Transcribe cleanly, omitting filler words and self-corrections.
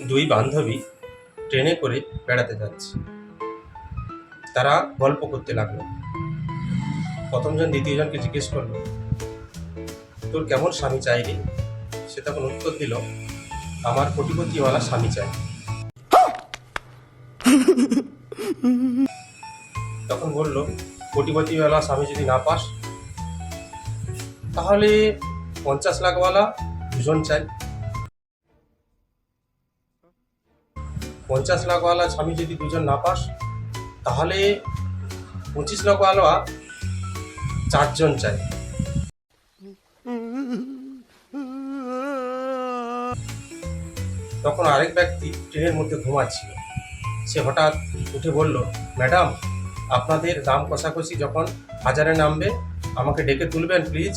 দুই বান্ধবী ট্রেনে করে বেড়াতে যাচ্ছে। তারা গল্প করতে লাগলো। প্রথমজন দ্বিতীয়জনকে জিজ্ঞেস করলো, তোর কেমন স্বামী চাই রে? সে তখন উত্তর দিল, আমার কোটিপতিওয়ালা স্বামী চাই। তখন বলল, কোটিপতিওয়ালা স্বামী যদি না পাস তাহলে 50 লাখওয়ালা দুজন চাই। 50 লাখওয়ালা স্বামী যদি দুজন না পাস তাহলে 25 লাখওয়ালা 4 জন চাই। তখন আরেক ব্যক্তি ট্রেনের মধ্যে ঘুমাচ্ছিল। সে হঠাৎ উঠে বলল, ম্যাডাম, আপনাদের দাম কষাকষি যখন 1000-এ নামবে আমাকে ডেকে তুলবেন প্লিজ।